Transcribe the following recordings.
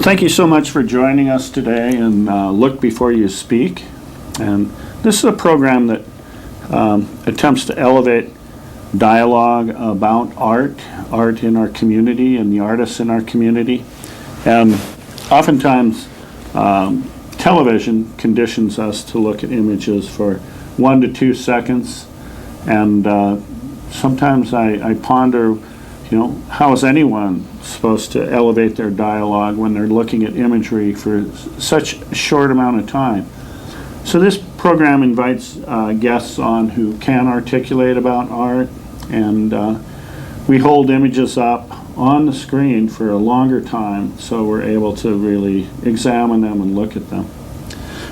Thank you so much for joining us today in Look Before You Speak. And this is a program that attempts to elevate dialogue about art in our community and the artists in our community. And oftentimes television conditions us to look at images for 1 to 2 seconds. And sometimes I ponder, how is anyone supposed to elevate their dialogue when they're looking at imagery for such a short amount of time? So this program invites guests on who can articulate about art, and we hold images up on the screen for a longer time so we're able to really examine them and look at them.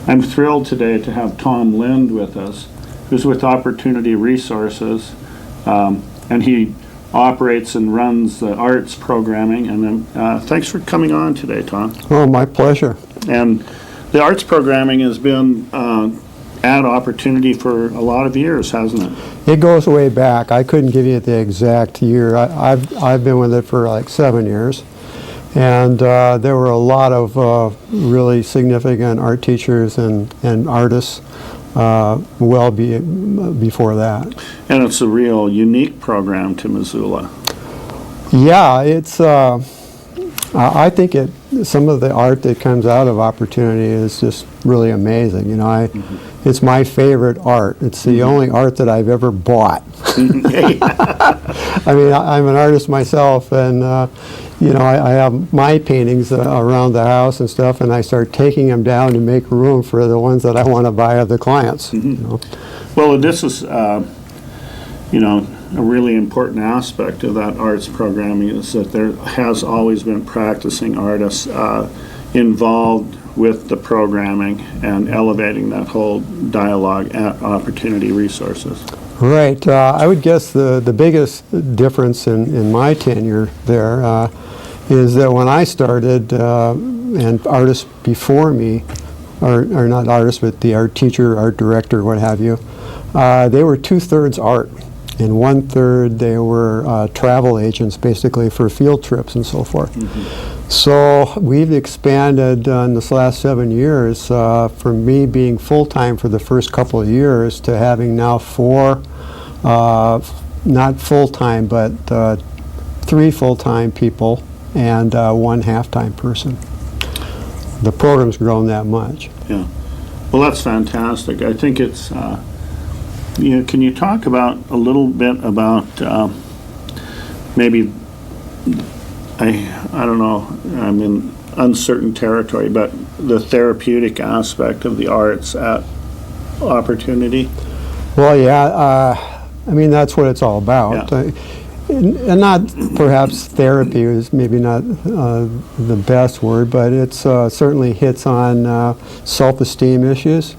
I'm thrilled today to have Tom Lind with us, who's with Opportunity Resources, and he operates and runs the arts programming. And thanks for coming on today, Tom. Oh, my pleasure. And the arts programming has been at Opportunity for a lot of years, hasn't it? It goes way back. I couldn't give you the exact year. I've been with it for like 7 years. And there were a lot of really significant art teachers and artists before that. And it's a real unique program to Missoula. Yeah, it's. I think some of the art that comes out of Opportunity is just really amazing. It's my favorite art. It's the only art that I've ever bought. I mean, I'm an artist myself, and I have my paintings around the house and stuff, and I start taking them down to make room for the ones that I want to buy of the clients. Well, this is, a really important aspect of that arts programming is that there has always been practicing artists involved with the programming and elevating that whole dialogue at Opportunity Resources. Right. I would guess the biggest difference in my tenure there is that when I started, and artists before me, or not artists, but the art teacher, art director, what have you, they were 2/3 art. And 1/3 they were travel agents, basically for field trips and so forth. So we've expanded in this last 7 years from me being full-time for the first couple of years to having now 4, not full-time, but 3 full-time people and 1 half-time person. The program's grown that much. Yeah. Well, that's fantastic. I think it's can you talk about a little bit about maybe, I don't know, I'm in uncertain territory, but the therapeutic aspect of the arts at Opportunity? Well, yeah, I mean, that's what it's all about. Yeah. And not perhaps therapy is maybe not the best word, but it certainly hits on self-esteem issues.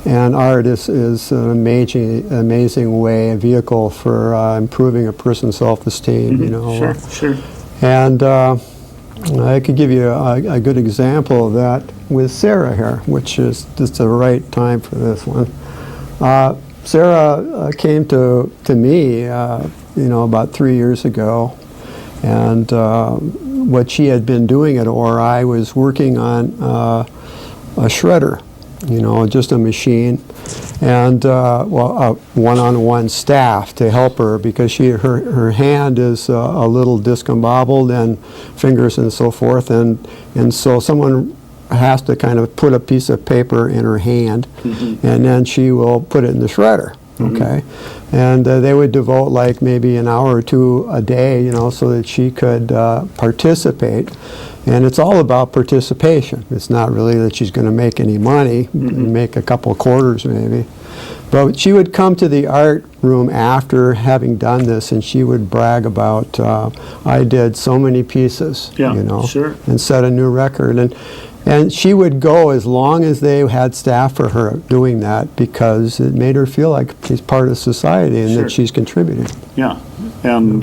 And art is an amazing way, a vehicle for improving a person's self-esteem. Sure. And I could give you a good example of that with Sarah here, which is just the right time for this one. Sarah came to me, about 3 years ago, and what she had been doing at ORI was working on a shredder, just a machine, and a one-on-one staff to help her because her hand is a little discombobulated and fingers and so forth, and so someone has to kind of put a piece of paper in her hand, and then she will put it in the shredder. Okay, and they would devote like maybe an hour or 2 a day, so that she could participate. And it's all about participation. It's not really that she's going to make any money, make a couple of quarters maybe. But she would come to the art room after having done this, and she would brag about, I did so many pieces, Sure. and set a new record. And she would go as long as they had staff for her doing that because it made her feel like she's part of society and that she's contributing. Yeah. And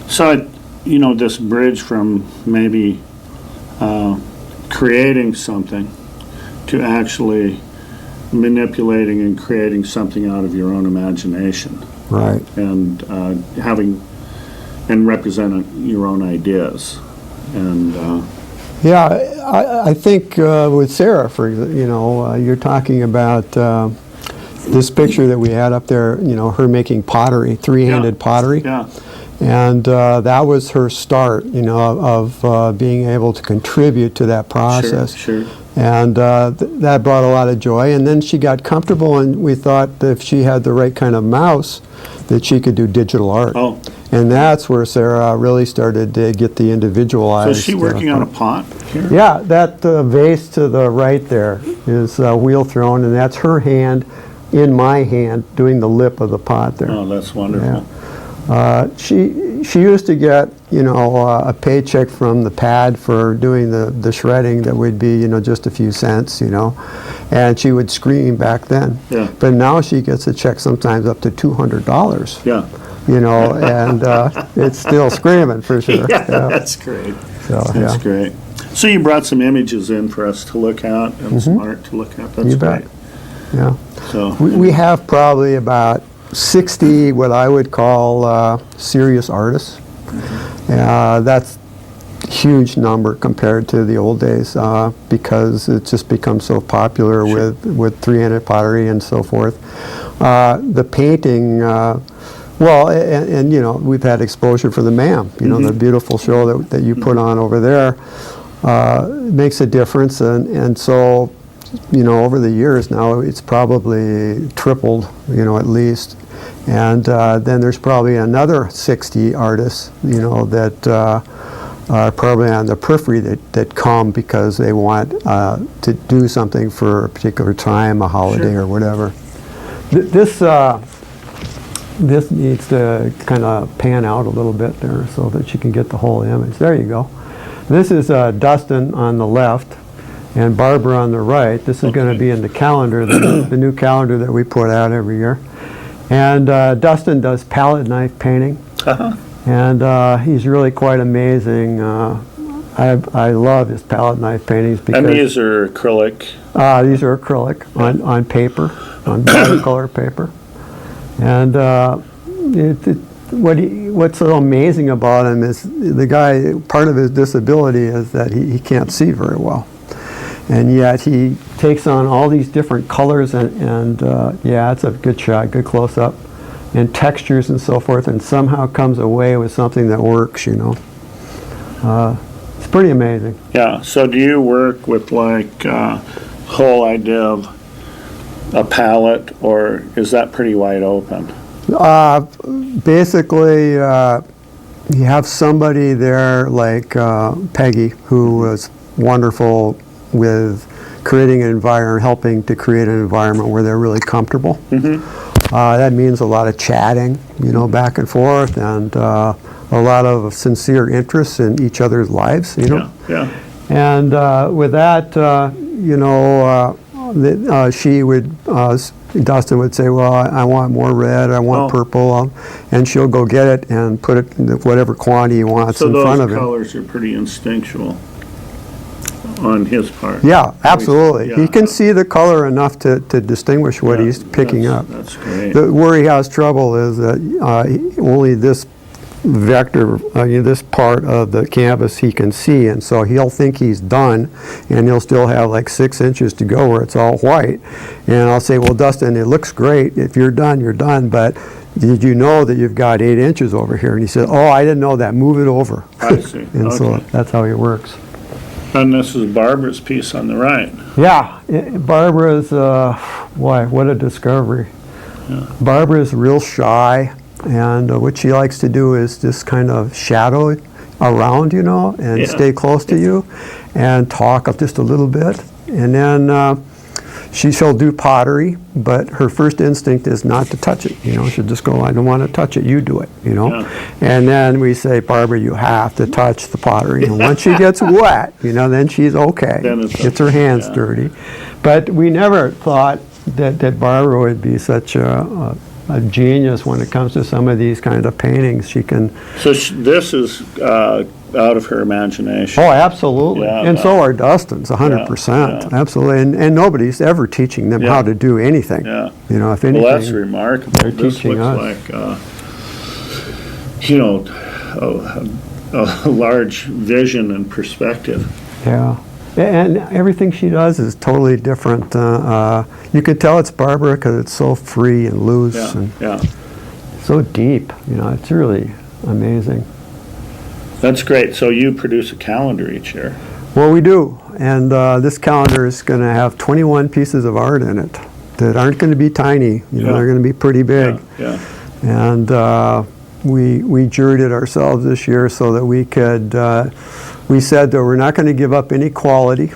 so, this bridge from maybe creating something to actually manipulating and creating something out of your own imagination. Right. And having and representing your own ideas. And Yeah, I think with Sarah, you're talking about this picture that we had up there, her making pottery, three-handed Yeah. pottery. Yeah. And that was her start, of being able to contribute to that process. Sure. And that brought a lot of joy. And then she got comfortable, and we thought that if she had the right kind of mouse, that she could do digital art. Oh. And that's where Sarah really started to get the So individualized. is she working on a pot here? Yeah, that vase to the right there is wheel thrown, and that's her hand in my hand doing the lip of the pot there. Oh, that's wonderful. She used to get a paycheck from the pad for doing the shredding that would be just a few cents, and she would scream back then. Yeah. But now she gets a check sometimes up to $200. Yeah. And it's still screaming for sure. Yeah, that's great. So, That's yeah. great. So you brought some images in for us to look at and some art to look at. That's You great. bet. Yeah. So We have probably about 60 what I would call serious artists. That's a huge number compared to the old days because it's just become so popular with three-handed pottery and so forth. The painting, we've had exposure for the MAM, the beautiful show that you put on over there. Makes a difference, and so over the years now it's probably tripled, at least. And then there's probably another 60 artists, that are probably on the periphery that come because they want to do something for a particular time, a holiday or whatever. This needs to kind of pan out a little bit there so that you can get the whole image. There you go. This is Dustin on the left and Barbara on the right. This is going to be in the calendar, the new calendar that we put out every year. And Dustin does palette knife painting, and he's really quite amazing. I love his palette knife paintings because and these are acrylic. these are acrylic on paper, on watercolor paper. And what's so amazing about him is the guy, part of his disability is that he can't see very well. And yet he takes on all these different colors and it's a good shot, good close-up, and textures and so forth, and somehow comes away with something that works, It's pretty amazing. Yeah. So do you work with like whole idea of a palette, or is that pretty wide open? Basically, you have somebody there like Peggy, who was wonderful with creating an environment, helping to create an environment where they're really comfortable. That means a lot of chatting, back and forth, and a lot of sincere interest in each other's lives, Yeah. And with that, she would, Dustin would say, well, I want more red, I want purple, and she'll go get it and put it in whatever quantity he wants So in front of those him. colors are pretty instinctual on his part. Yeah, absolutely. Yeah. He can see the color enough to distinguish what he's picking up. That's great. Where he has trouble is that only this vector, this part of the canvas he can see, and so he'll think he's done, and he'll still have like 6 inches to go where it's all white. And I'll say, well, Dustin, it looks great. If you're done, but did you know that you've got 8 inches over here? And he said, oh, I didn't know that. Move it over. I see. And so Okay. that's how he works. And this is Barbara's piece on the right. Yeah, Barbara's, what a discovery. Barbara's real shy, and what she likes to do is just kind of shadow around, and stay close to you and talk just a little bit. And then she'll do pottery, but her first instinct is not to touch it. She'll just go, I don't want to touch it, you do it, Yeah. And then we say, Barbara, you have to touch the pottery. And once she gets wet, then she's okay. Then it's Gets her hands dirty. But we never thought that Barbara would be such a genius when it comes to some of these kind of paintings. She can... So this is out of her imagination. Oh, absolutely. Yeah, and so are Dustin's, 100%. Yeah. Absolutely. And nobody's ever teaching them how to do anything. Yeah. If anything... Well, that's remarkable. they're This teaching looks us. like, a large vision and perspective. Yeah. And everything she does is totally different. You could tell it's Barbara because it's so free and loose Yeah, and yeah. so deep. You know, it's really amazing. That's great. So you produce a calendar each year. Well, we do. And this calendar is going to have 21 pieces of art in it that aren't going to be tiny. You know, Yeah. they're going to be pretty big. Yeah, And we juried it ourselves this year so that we could, we said that we're not going to give up any quality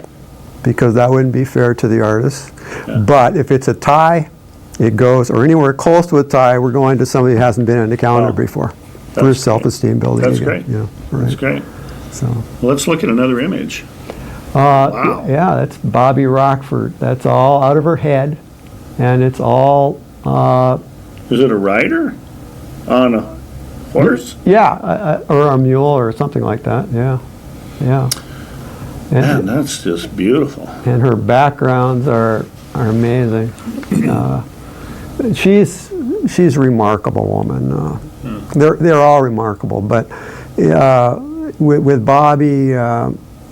because that wouldn't be fair to the artists. Yeah. But if it's a tie, it goes, or anywhere close to a tie, we're going to somebody who hasn't been in the calendar Oh, before. that's For self-esteem building. That's again. great. Yeah, right. That's great. So, Well, let's look at another image. Wow. yeah, that's Bobby Rockford. That's all out of her head, and it's all, Is it a rider on a horse? yeah, or a mule or something like that. Yeah, yeah. Man, And, that's just beautiful. and her backgrounds are amazing. She's a remarkable woman. They're all remarkable, but with Bobby,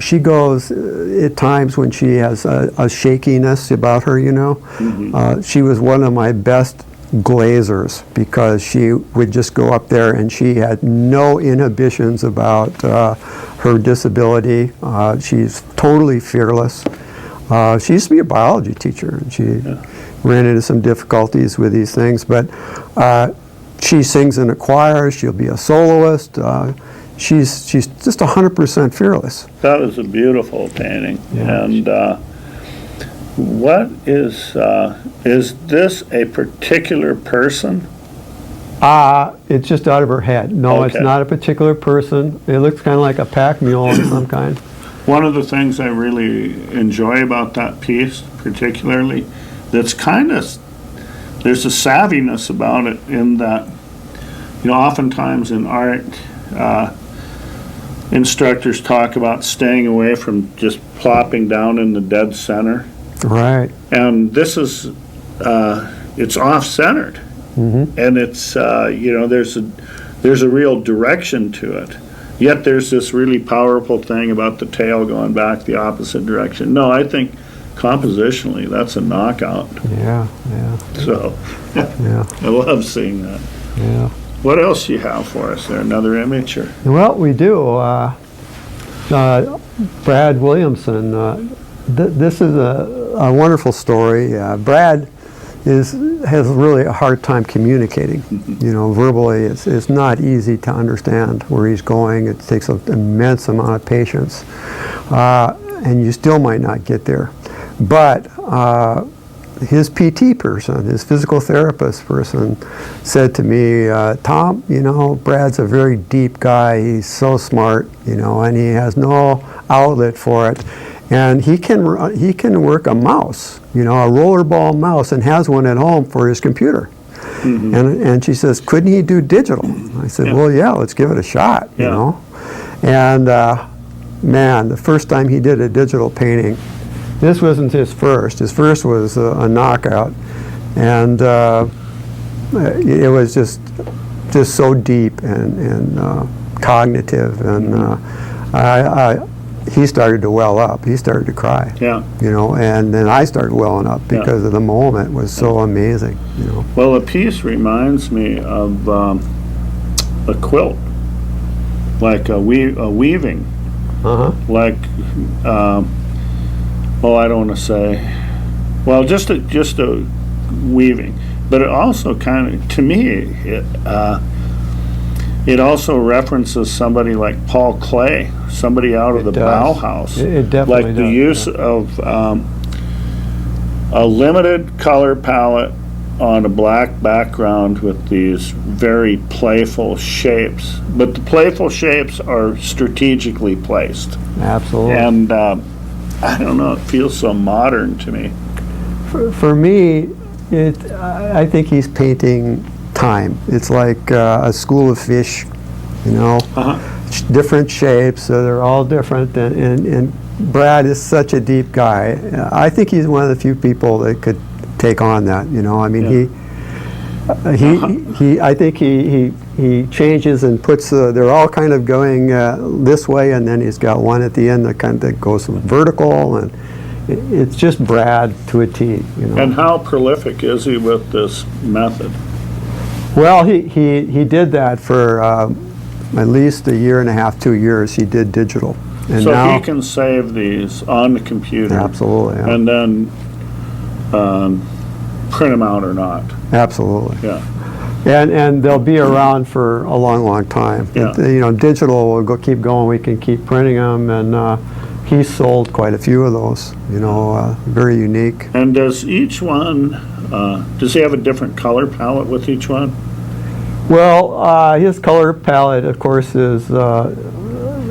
she goes at times when she has a shakiness about her. You know, she was one of my best glazers because she would just go up there and she had no inhibitions about her disability. She's totally fearless. She used to be a biology teacher, and she ran into some difficulties with these things, but she sings in a choir. She'll be a soloist. She's just 100% fearless. That is a beautiful painting. Yeah. And what is this a particular person? It's just out of her head. No, Okay. it's not a particular person. It looks kind of like a pack mule of some kind. One of the things I really enjoy about that piece, particularly, that's kind of, there's a savviness about it in that, you know, oftentimes in art, instructors talk about staying away from just plopping down in the dead center. Right. And this is, it's off-centered. And it's, you know, there's a real direction to it. Yet there's this really powerful thing about the tail going back the opposite direction. No, I think compositionally that's a knockout. Yeah, yeah, So yeah, I love seeing that. yeah. What else do you have for us there? Another image? Or? Well, we do. Brad Williamson. This is a wonderful story. Brad has really a hard time communicating. You know, verbally, it's not easy to understand where he's going. It takes an immense amount of patience, and you still might not get there. But his PT person, his physical therapist person, said to me, Tom, you know, Brad's a very deep guy. He's so smart, you know, and he has no outlet for it. And he can work a mouse, you know, a rollerball mouse, and has one at home for his computer. And she says, couldn't he do digital? I said, well, yeah, let's give it a shot, you know. And man, the first time he did a digital painting, this wasn't his first. His first was a knockout, and it was just so deep and cognitive, and he started to well up. He started to cry. Yeah. You know, and then I started welling up because of the moment was so amazing. You know. Well, the piece reminds me of a quilt, like a weaving, like. I don't want to say. Well, just a weaving, but it also kind of, to me, it also references somebody like Paul Klee, somebody out of the does. Bauhaus. It definitely like the does, use of a limited color palette on a black background with these very playful shapes, but the playful shapes are strategically placed. Absolutely. And I don't know, it feels so modern to me. For me, I think he's painting time. It's like a school of fish, you know, different shapes, so they're all different. And Brad is such a deep guy. I think he's one of the few people that could take on that, you know. I mean, I think he changes and puts, they're all kind of going this way, and then he's got one at the end that goes vertical, and it's just Brad to a T, you know. And how prolific is he with this method? Well, he did that for at least a year and a half, 2 years. He did digital. And So now, he can save these on the computer. Absolutely, yeah. And then print them out or not. Absolutely. Yeah. And they'll be around for a long, long time. Yeah. You know, digital will keep going. We can keep printing them, and he's sold quite a few of those. You know, very unique. And does each one, does he have a different color palette with each one? Well, his color palette, of course, is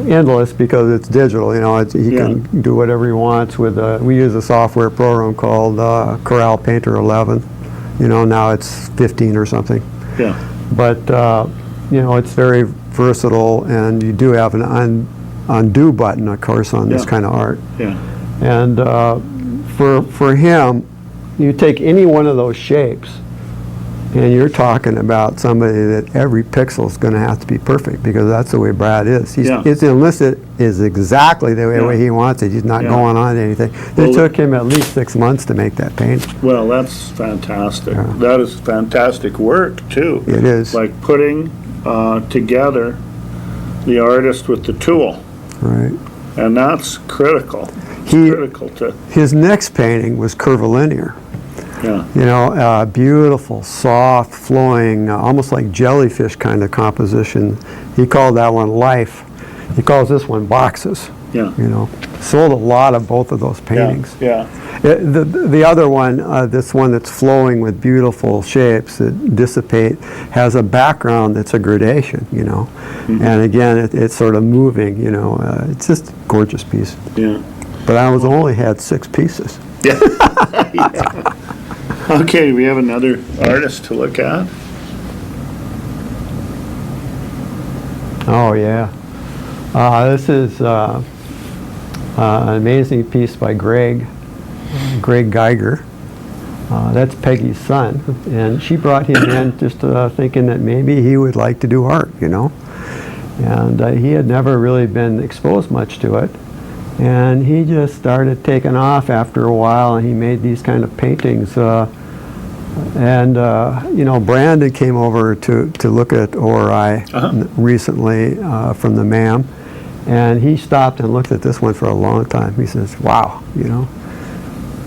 endless because it's digital. You know, he can do whatever he wants with. We use a software program called Corel Painter 11. You know, now it's 15 or something. Yeah. But you know, it's very versatile, and you do have an undo button, of course, on this kind of art. Yeah. And for him, you take any one of those shapes, and you're talking about somebody that every pixel is going to have to be perfect, because that's the way Brad is. His illicit is exactly the way he wants it. He's not going on anything. It took him at least 6 months to make that painting. Well, that's fantastic. Yeah. That is fantastic work, too. It is. Like putting together the artist with the tool. Right. And that's critical. It's critical to, His next painting was curvilinear. yeah. You know, beautiful, soft, flowing, almost like jellyfish kind of composition. He called that one Life. He calls this one Boxes. Yeah. You know, sold a lot of both of those paintings. Yeah. The other one, this one that's flowing with beautiful shapes that dissipate, has a background that's a gradation, you know. And again, it's sort of moving, you know. It's just a gorgeous piece. Yeah. But I only had 6 pieces. Yeah. Yeah. Okay, we have another artist to look at. Oh, yeah. This is an amazing piece by Greg Geiger. That's Peggy's son, and she brought him in just thinking that maybe he would like to do art, you know. And he had never really been exposed much to it. And he just started taking off after a while, and he made these kind of paintings. You know, Brandon came over to look at ORI recently from the MAM, and he stopped and looked at this one for a long time. He says, wow, you know.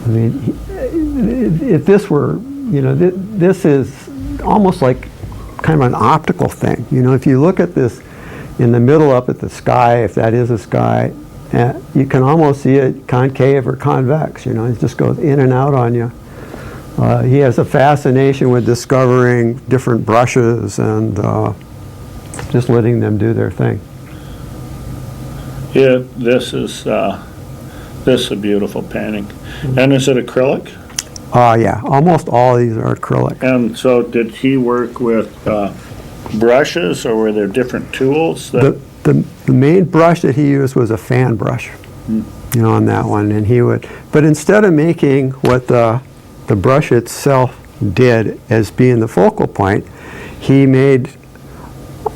I mean, if this were, you know, this is almost like kind of an optical thing. You know, if you look at this in the middle up at the sky, if that is a sky, you can almost see it concave or convex, you know. It just goes in and out on you. He has a fascination with discovering different brushes and just letting them do their thing. Yeah, this is a beautiful painting. And is it acrylic? Yeah, almost all of these are acrylic. And so did he work with brushes, or were there different tools? The main brush that he used was a fan brush, you know, on that one. And he would, but instead of making what the brush itself did as being the focal point, he made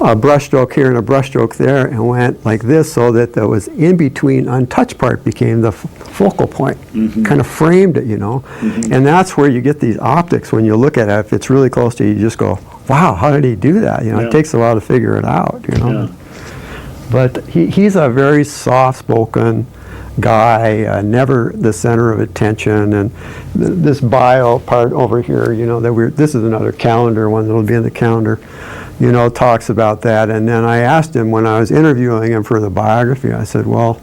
a brush stroke here and a brush stroke there and went like this, so that there was in between untouched part became the focal point. Kind of framed it, you know. And that's where you get these optics when you look at it. If it's really close to you, you just go, wow, how did he do that? You know, it takes a while to figure it out, you know. Yeah. But he's a very soft-spoken guy, never the center of attention. And this bio part over here, you know, this is another calendar one that'll be in the calendar, you know, talks about that. And then I asked him when I was interviewing him for the biography, I said, well,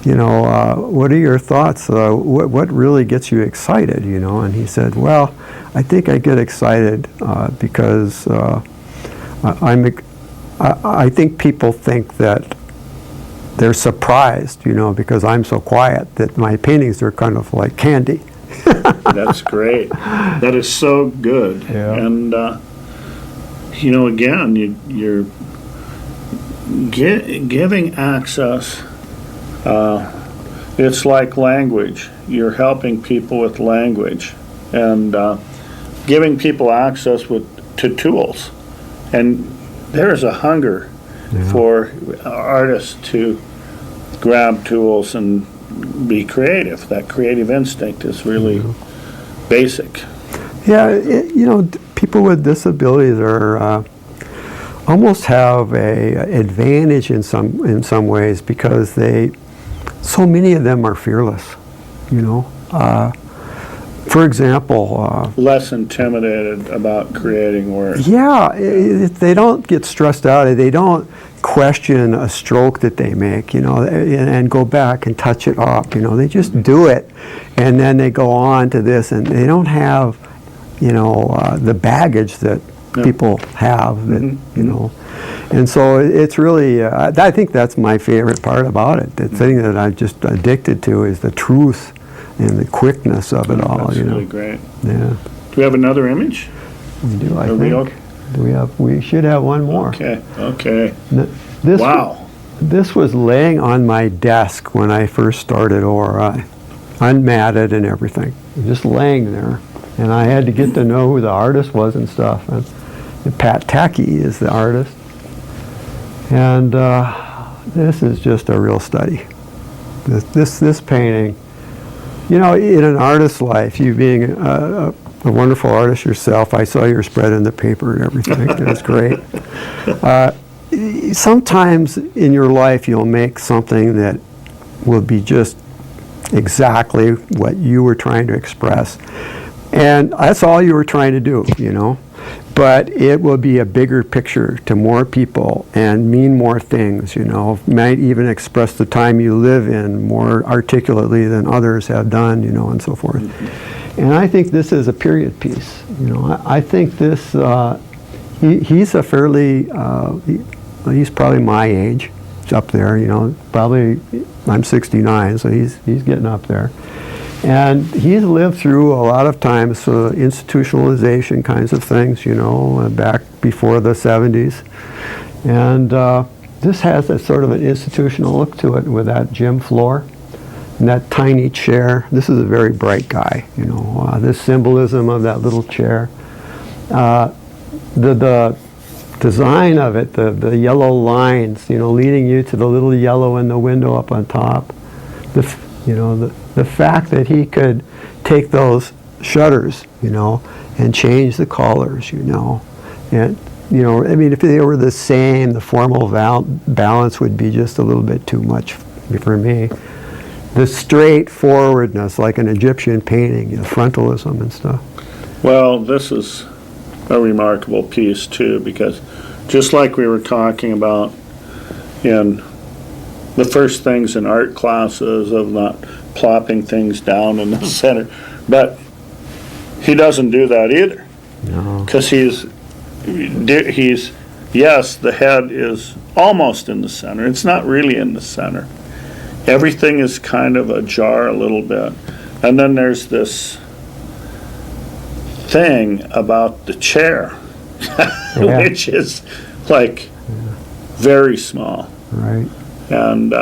you know, what are your thoughts? What really gets you excited, you know? And he said, well, I think I get excited because I think people think that they're surprised, you know, because I'm so quiet, that my paintings are kind of like candy. That's great. That is so good. Yeah. And, you know, again, you're giving access. It's like language. You're helping people with language. And giving people access with to tools. And there's a hunger for artists to grab tools and be creative. That creative instinct is really basic. Yeah, people with disabilities are almost have a advantage in some ways because so many of them are fearless. For example, Less intimidated about creating work. they don't get stressed out. They don't question a stroke that they make, and go back and touch it up. They just do it, and then they go on to this, and they don't have, the baggage that people have. That and so it's really. I think that's my favorite part about it. The thing that I'm just addicted to is the truth and the quickness of it all. That's really great. Yeah. Do we have another image? We do, I Are think. we okay? We should have one more. Okay. This, Wow. This was laying on my desk when I first started ORI, unmatted and everything, just laying there. And I had to get to know who the artist was and stuff. And Pat Tackey is the artist. And this is just a real study. This painting, in an artist's life, you being a wonderful artist yourself, I saw your spread in the paper and everything. It was great. Sometimes in your life you'll make something that will be just exactly what you were trying to express. And that's all you were trying to do, But it will be a bigger picture to more people and mean more things, Might even express the time you live in more articulately than others have done, and so forth. And I think this is a period piece. I think this, he's a fairly, he's probably my age. He's up there, probably, I'm 69, so he's getting up there. And he's lived through a lot of times institutionalization kinds of things, back before the 70s. And this has a sort of an institutional look to it with that gym floor and that tiny chair. This is a very bright guy, this symbolism of that little chair. The design of it, the yellow lines, leading you to the little yellow in the window up on top. The fact that he could take those shutters, and change the colors, and if they were the same, the formal balance would be just a little bit too much for me. The straightforwardness, like an Egyptian painting, frontalism and stuff. Well, this is a remarkable piece too, because just like we were talking about in the first things in art classes of not plopping things down in the center, but he doesn't do that either. No. Because he's yes, the head is almost in the center. It's not really in the center. Everything is kind of ajar a little bit. And then there's this thing about the chair, which is like very small. Right. And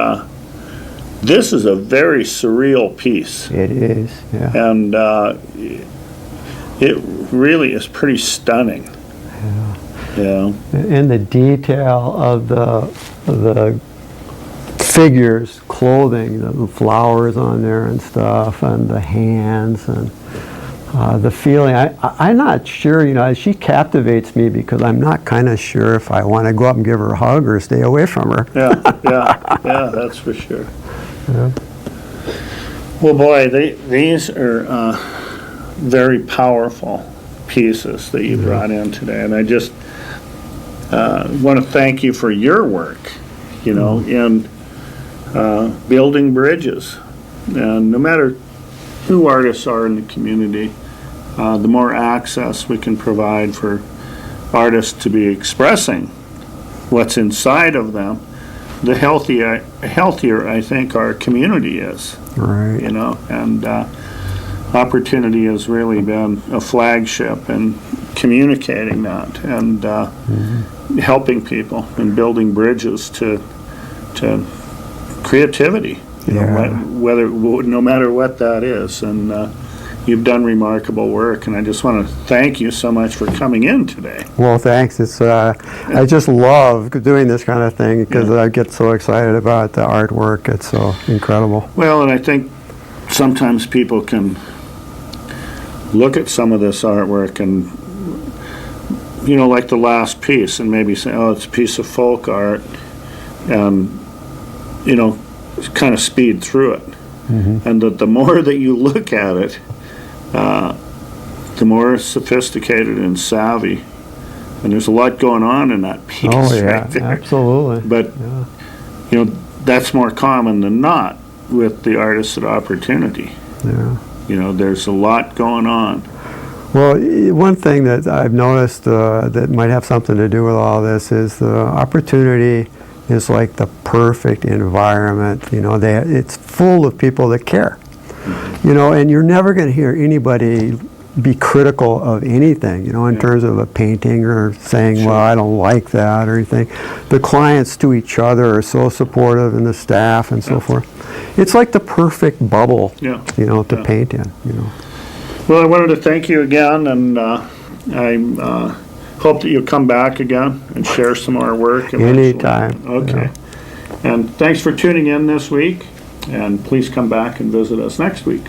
this is a very surreal piece. It is, yeah. And it really is pretty stunning. Yeah. And the detail of the figures, clothing, the flowers on there and stuff, and the hands, and the feeling. I'm not sure, she captivates me because I'm not kind of sure if I want to go up and give her a hug or stay away from her. Yeah, that's for sure. Yeah. Well, boy, these are very powerful pieces that you brought in today, and I just want to thank you for your work, in building bridges. And no matter who artists are in the community, the more access we can provide for artists to be expressing what's inside of them, the healthier I think our community is. Right. And Opportunity has really been a flagship in communicating that and helping people and building bridges to creativity. Yeah. Whether no matter what that is, and you've done remarkable work, and I just want to thank you so much for coming in today. Well, thanks. It's I just love doing this kind of thing because Yeah. I get so excited about the artwork. It's so incredible. Well, and I think sometimes people can look at some of this artwork and, you know, like the last piece, and maybe say, oh, it's a piece of folk art, and, you know, kind of speed through it. And that the more that you look at it, the more sophisticated and savvy. And there's a lot going on in that piece Oh yeah, right there. absolutely. But, Yeah. you know, that's more common than not with the artists at Opportunity. Yeah. You know, there's a lot going on. Well, one thing that I've noticed that might have something to do with all this is the Opportunity is like the perfect environment. You know, it's full of people that care. You know, and you're never going to hear anybody be critical of anything, you know, in terms of a painting or saying, well, I don't like that or anything. The clients to each other are so supportive, and the staff and so forth. It's like the perfect bubble, Yeah. you know, to Yeah. paint in, you know. Well, I wanted to thank you again, and I hope that you'll come back again and share some more work. eventually. Anytime. Okay. And thanks for tuning in this week, and please come back and visit us next week.